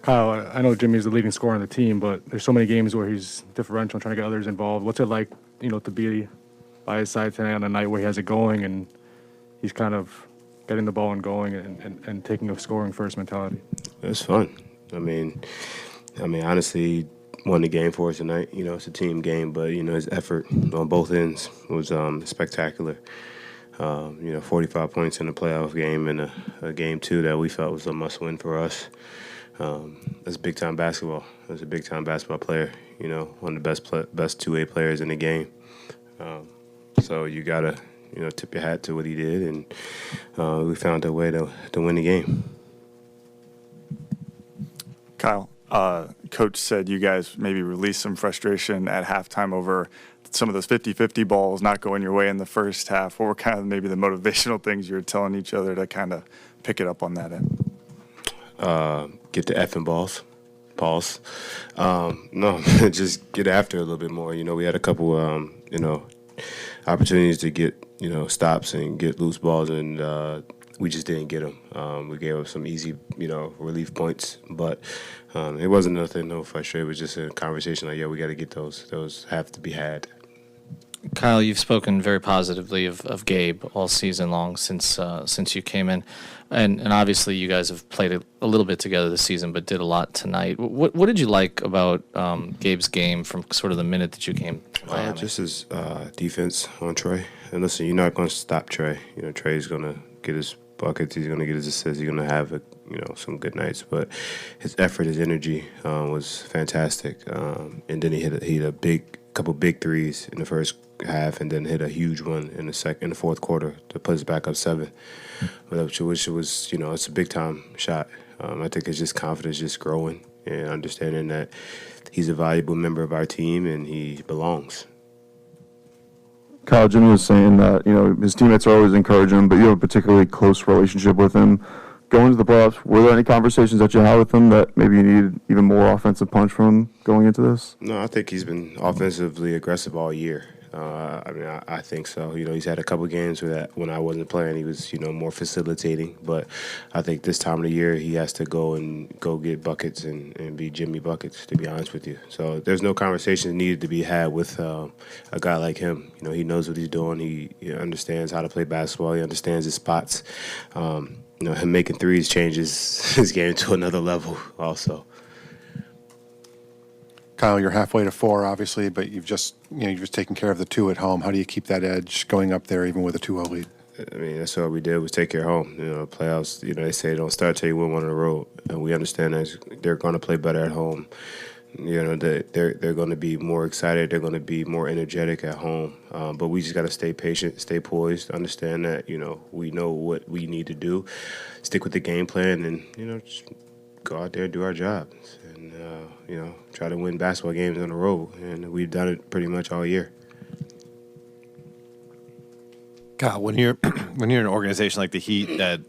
Kyle, I know Jimmy's the leading scorer on the team, but there's so many games where he's differential, trying to get others involved. What's it like, to be by his side tonight on a night where he has it going and he's kind of getting the ball and going and taking a scoring first mentality? It's fun. I mean, honestly, won the game for us tonight. It's a team game, but his effort on both ends was spectacular. 45 points in a playoff game and a game two that we felt was a must-win for us. That's big-time basketball. That's a big-time basketball player. One of the best two-way players in the game. So you gotta, tip your hat to what he did, and we found a way to win the game. Kyle, Coach said you guys maybe released some frustration at halftime over some of those 50-50 balls not going your way in the first half. What were kind of maybe the motivational things you were telling each other to kind of pick it up on that end? Get the effing balls. Pause. No, just get after it a little bit more. We had a couple, opportunities to get, stops and get loose balls, and we just didn't get them. We gave up some easy, relief points, but it wasn't nothing, no frustration. It was just a conversation like, yeah, we got to get those. Those have to be had. Kyle, you've spoken very positively of Gabe all season long since you came in, and obviously you guys have played a little bit together this season, but did a lot tonight. What did you like about Gabe's game from sort of the minute that you came to Miami? Just his defense on Trae. And listen, you're not going to stop Trae. Trae's going to get his buckets. He's going to get his assists. He's going to have some good nights. But his effort, his energy was fantastic. And then he hit a couple big threes in the first half, and then hit a huge one in the fourth quarter to put us back up 7. Which was, it's a big time shot. I think it's just confidence, just growing and understanding that he's a valuable member of our team and he belongs. Kyle, Jimmy was saying that, his teammates are always encouraging him, but you have a particularly close relationship with him. Going to the playoffs, were there any conversations that you had with him that maybe you needed even more offensive punch from him going into this? No, I think he's been offensively aggressive all year. I think so. He's had a couple games when I wasn't playing, he was, more facilitating. But I think this time of the year, he has to go get buckets and be Jimmy buckets, to be honest with you. So there's no conversation needed to be had with a guy like him. He knows what he's doing. He understands how to play basketball. He understands his spots. Him making threes changes his game to another level also. Kyle, you're halfway to 4, obviously, but you've just taken care of the 2 at home. How do you keep that edge going up there, even with a 2-0 lead? That's all we did was take care of home. Playoffs, they say don't start till you win one on the road. And we understand that they're going to play better at home. They're going to be more excited. They're going to be more energetic at home. But we just got to stay patient, stay poised, understand that, we know what we need to do, stick with the game plan, and, just go out there and do our job. And, try to win basketball games on the road. And we've done it pretty much all year. Kyle, when you're in an organization like the Heat that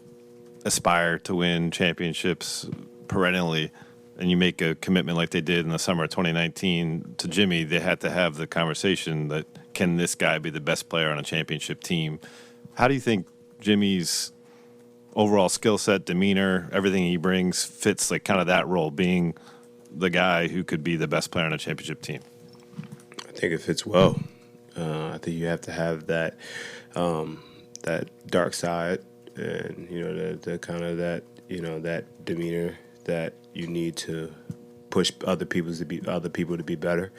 aspire to win championships perennially, and you make a commitment like they did in the summer of 2019 to Jimmy, they had to have the conversation that, can this guy be the best player on a championship team? How do you think Jimmy's overall skill set, demeanor, everything he brings fits like kind of that role, being the guy who could be the best player on a championship team? I think it fits well. I think you have to have that dark side, and the kind of that demeanor that you need to push other people to be better.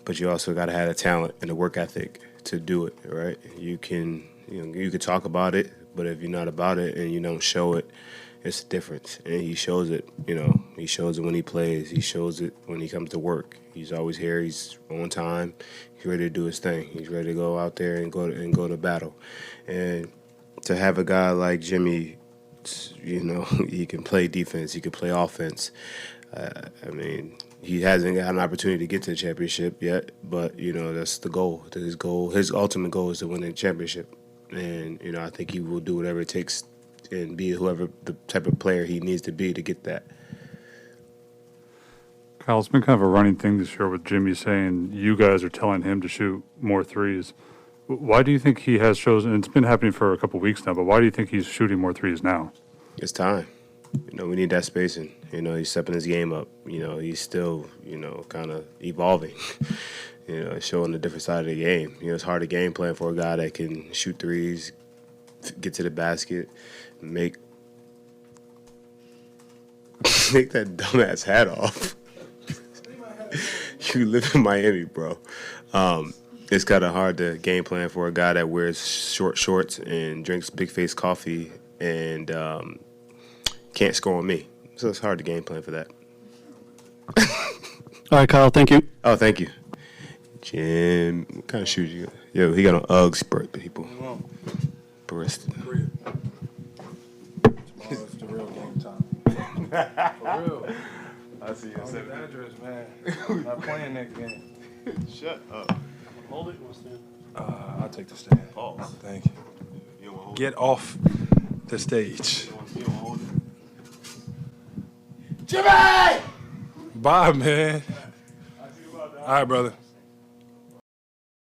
But you also got to have the talent and the work ethic to do it. Right? You can talk about it, but if you're not about it and you don't show it, it's a difference. And he shows it. He shows it when he plays. He shows it when he comes to work. He's always here. He's on time. He's ready to do his thing. He's ready to go out there and go to battle. And to have a guy like Jimmy, he can play defense. He can play offense. He hasn't got an opportunity to get to the championship yet, but that's the goal. His ultimate goal is to win the championship. And I think he will do whatever it takes and be whoever the type of player he needs to be to get that. Kyle, it's been kind of a running thing this year with Jimmy saying you guys are telling him to shoot more threes. Why do you think he has chosen, and it's been happening for a couple weeks now, but why do you think he's shooting more threes now? It's time. we need that spacing. He's stepping his game up. He's still, kind of evolving. Showing a different side of the game. It's hard to game plan for a guy that can shoot threes, get to the basket, make that dumbass hat off. You live in Miami, bro. It's kind of hard to game plan for a guy that wears short shorts and drinks big face coffee and can't score on me. So it's hard to game plan for that. All right, Kyle, thank you. Oh, thank you. Jim, what kind of shoes you got? Yo, he got on Uggs, people. Barista. Tomorrow's the real game time. For real. I see you. I'll get the address, man. Not playing next game. Shut up. Hold it. I'll take the stand. Thank you. Get off the stage. Jimmy! Bye, man. All right, brother.